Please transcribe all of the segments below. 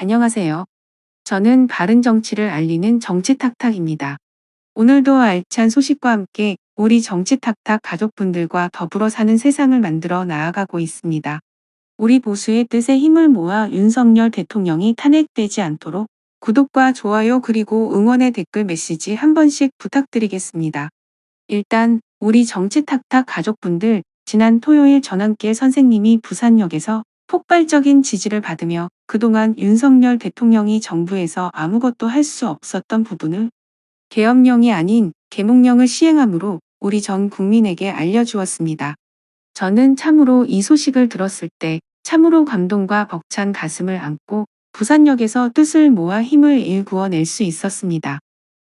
안녕하세요. 저는 바른 정치를 알리는 정치탁탁입니다. 오늘도 알찬 소식과 함께 우리 정치탁탁 가족분들과 더불어 사는 세상을 만들어 나아가고 있습니다. 우리 보수의 뜻에 힘을 모아 윤석열 대통령이 탄핵되지 않도록 구독과 좋아요 그리고 응원의 댓글 메시지 한 번씩 부탁드리겠습니다. 일단 우리 정치탁탁 가족분들, 지난 토요일 전환길 선생님이 부산역에서 폭발적인 지지를 받으며 그동안 윤석열 대통령이 정부에서 아무것도 할 수 없었던 부분을 계엄령이 아닌 계몽령을 시행함으로 우리 전 국민에게 알려주었습니다. 저는 참으로 이 소식을 들었을 때 참으로 감동과 벅찬 가슴을 안고 부산역에서 뜻을 모아 힘을 일구어낼 수 있었습니다.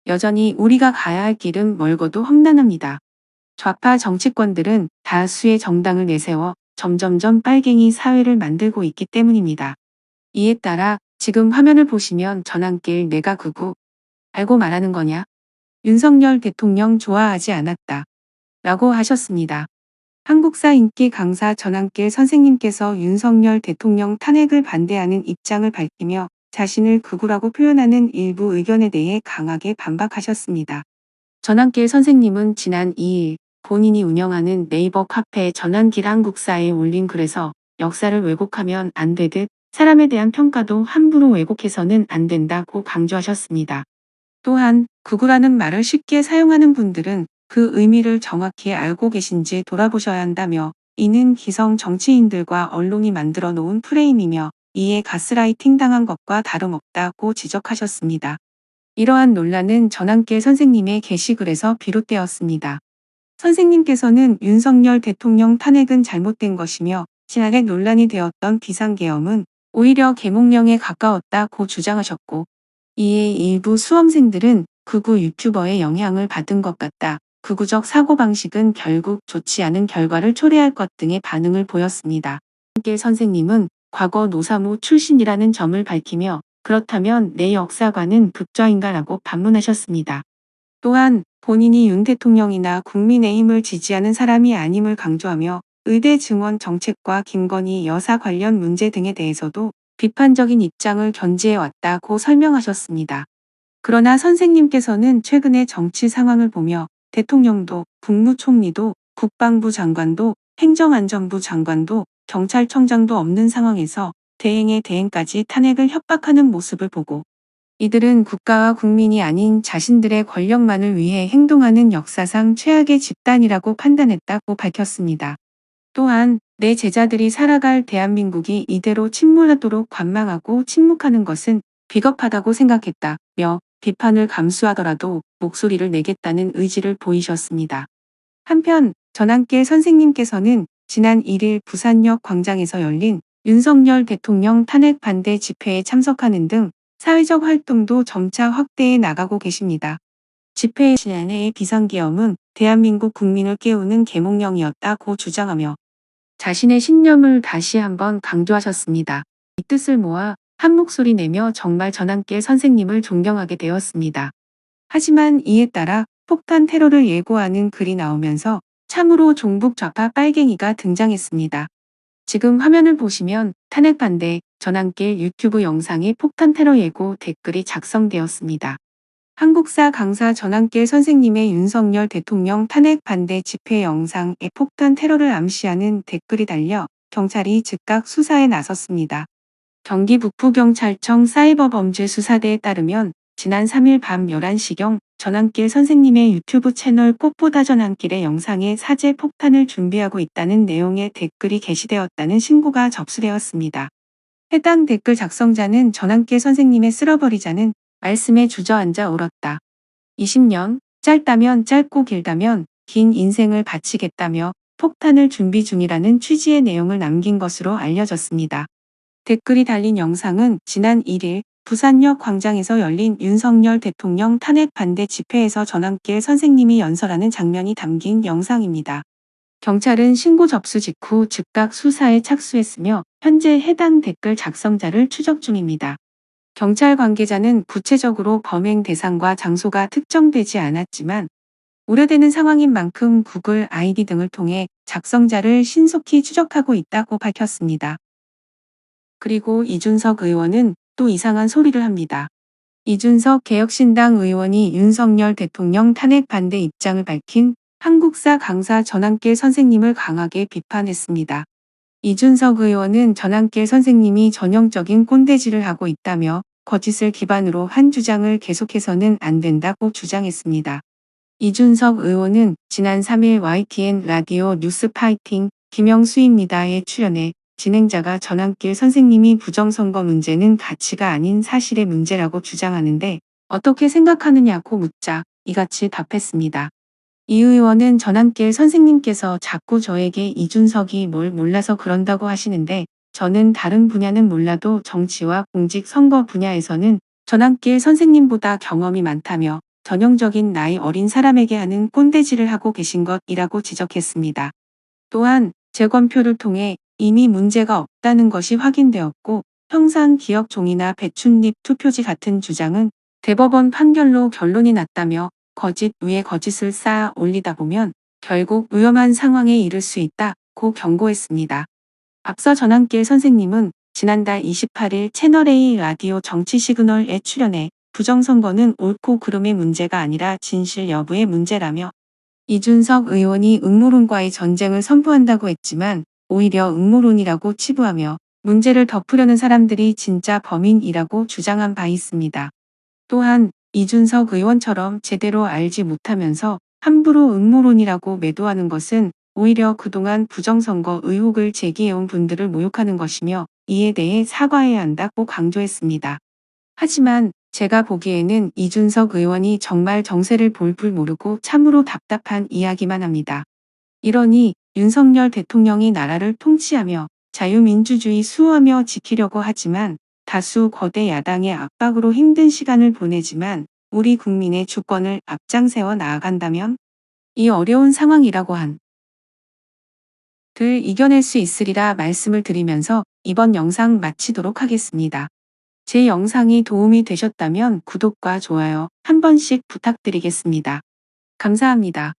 여전히 우리가 가야 할 길은 멀고도 험난합니다. 좌파 정치권들은 다수의 정당을 내세워 점점점 빨갱이 사회를 만들고 있기 때문입니다. 이에 따라 지금 화면을 보시면 전환길 내가 그구 알고 말하는 거냐? 윤석열 대통령 좋아하지 않았다. 라고 하셨습니다. 한국사 인기 강사 전환길 선생님께서 윤석열 대통령 탄핵을 반대하는 입장을 밝히며 자신을 극우라고 표현하는 일부 의견에 대해 강하게 반박하셨습니다. 전환길 선생님은 지난 2일 본인이 운영하는 네이버 카페 전환길 한국사에 올린 글에서 역사를 왜곡하면 안 되듯 사람에 대한 평가도 함부로 왜곡해서는 안 된다고 강조하셨습니다. 또한 극우라는 말을 쉽게 사용하는 분들은 그 의미를 정확히 알고 계신지 돌아보셔야 한다며 이는 기성 정치인들과 언론이 만들어 놓은 프레임이며 이에 가스라이팅 당한 것과 다름없다고 지적하셨습니다. 이러한 논란은 전환길 선생님의 게시글에서 비롯되었습니다. 선생님께서는 윤석열 대통령 탄핵은 잘못된 것이며 지난해 논란이 되었던 비상계엄은 오히려 계몽령에 가까웠다고 주장하셨고, 이에 일부 수험생들은 극우 유튜버의 영향을 받은 것 같다. 극우적 사고방식은 결국 좋지 않은 결과를 초래할 것 등의 반응을 보였습니다. 전환길 선생님은 과거 노사모 출신이라는 점을 밝히며 그렇다면 내 역사관은 극좌인가라고 반문하셨습니다. 또한 본인이 윤 대통령이나 국민의힘을 지지하는 사람이 아님을 강조하며 의대 증원 정책과 김건희 여사 관련 문제 등에 대해서도 비판적인 입장을 견지해 왔다고 설명하셨습니다. 그러나 선생님께서는 최근의 정치 상황을 보며 대통령도 국무총리도 국방부 장관도 행정안전부 장관도 경찰청장도 없는 상황에서 대행의 대행까지 탄핵을 협박하는 모습을 보고 이들은 국가와 국민이 아닌 자신들의 권력만을 위해 행동하는 역사상 최악의 집단이라고 판단했다고 밝혔습니다. 또한 내 제자들이 살아갈 대한민국이 이대로 침몰하도록 관망하고 침묵하는 것은 비겁하다고 생각했다며 비판을 감수하더라도 목소리를 내겠다는 의지를 보이셨습니다. 한편 전환길 선생님께서는 지난 1일 부산역 광장에서 열린 윤석열 대통령 탄핵 반대 집회에 참석하는 등 사회적 활동도 점차 확대해 나가고 계십니다. 집회의 지난해의 비상계엄은 대한민국 국민을 깨우는 계몽령이었다고 주장하며 자신의 신념을 다시 한번 강조하셨습니다. 이 뜻을 모아 한 목소리 내며 정말 전환길 선생님을 존경하게 되었습니다. 하지만 이에 따라 폭탄 테러를 예고하는 글이 나오면서 참으로 종북 좌파 빨갱이가 등장했습니다. 지금 화면을 보시면 탄핵 반대 전환길 유튜브 영상에 폭탄 테러 예고 댓글이 작성되었습니다. 한국사 강사 전환길 선생님의 윤석열 대통령 탄핵 반대 집회 영상에 폭탄 테러를 암시하는 댓글이 달려 경찰이 즉각 수사에 나섰습니다. 경기 북부경찰청 사이버범죄수사대에 따르면 지난 3일 밤 11시경 전환길 선생님의 유튜브 채널 꽃보다 전환길의 영상에 사제 폭탄을 준비하고 있다는 내용의 댓글이 게시되었다는 신고가 접수되었습니다. 해당 댓글 작성자는 전환길 선생님의 쓸어버리자는 말씀에 주저앉아 울었다. 20년, 짧다면 짧고 길다면 긴 인생을 바치겠다며 폭탄을 준비 중이라는 취지의 내용을 남긴 것으로 알려졌습니다. 댓글이 달린 영상은 지난 1일 부산역 광장에서 열린 윤석열 대통령 탄핵 반대 집회에서 전환길 선생님이 연설하는 장면이 담긴 영상입니다. 경찰은 신고 접수 직후 즉각 수사에 착수했으며 현재 해당 댓글 작성자를 추적 중입니다. 경찰 관계자는 구체적으로 범행 대상과 장소가 특정되지 않았지만 우려되는 상황인 만큼 구글 아이디 등을 통해 작성자를 신속히 추적하고 있다고 밝혔습니다. 그리고 이준석 의원은 또 이상한 소리를 합니다. 이준석 개혁신당 의원이 윤석열 대통령 탄핵 반대 입장을 밝힌 한국사 강사 전한길 선생님을 강하게 비판했습니다. 이준석 의원은 전한길 선생님이 전형적인 꼰대질을 하고 있다며 거짓을 기반으로 한 주장을 계속해서는 안 된다고 주장했습니다. 이준석 의원은 지난 3일 YTN 라디오 뉴스 파이팅 김영수입니다에 출연해 진행자가 전한길 선생님이 부정선거 문제는 가치가 아닌 사실의 문제라고 주장하는데 어떻게 생각하느냐고 묻자 이같이 답했습니다. 이 의원은 전한길 선생님께서 자꾸 저에게 이준석이 뭘 몰라서 그런다고 하시는데 저는 다른 분야는 몰라도 정치와 공직 선거 분야에서는 전한길 선생님보다 경험이 많다며 전형적인 나이 어린 사람에게 하는 꼰대질을 하고 계신 것이라고 지적했습니다. 또한 재검표를 통해 이미 문제가 없다는 것이 확인되었고 형상기억 종이나 배춧잎 투표지 같은 주장은 대법원 판결로 결론이 났다며 거짓 위에 거짓을 쌓아 올리다 보면 결국 위험한 상황에 이를 수 있다고 경고했습니다. 앞서 전한길 선생님은 지난달 28일 채널A 라디오 정치 시그널에 출연해 부정선거는 옳고 그름의 문제가 아니라 진실 여부의 문제라며 이준석 의원이 음모론과의 전쟁을 선포한다고 했지만 오히려 음모론이라고 치부하며 문제를 덮으려는 사람들이 진짜 범인이라고 주장한 바 있습니다. 또한 이준석 의원처럼 제대로 알지 못하면서 함부로 음모론이라고 매도하는 것은 오히려 그동안 부정선거 의혹을 제기해온 분들을 모욕하는 것이며 이에 대해 사과해야 한다고 강조했습니다. 하지만 제가 보기에는 이준석 의원이 정말 정세를 볼줄 모르고 참으로 답답한 이야기만 합니다. 이러니 윤석열 대통령이 나라를 통치하며 자유민주주의 수호하며 지키려고 하지만 다수 거대 야당의 압박으로 힘든 시간을 보내지만 우리 국민의 주권을 앞장세워 나아간다면 이 어려운 상황이라고 한들 이겨낼 수 있으리라 말씀을 드리면서 이번 영상 마치도록 하겠습니다. 제 영상이 도움이 되셨다면 구독과 좋아요 한 번씩 부탁드리겠습니다. 감사합니다.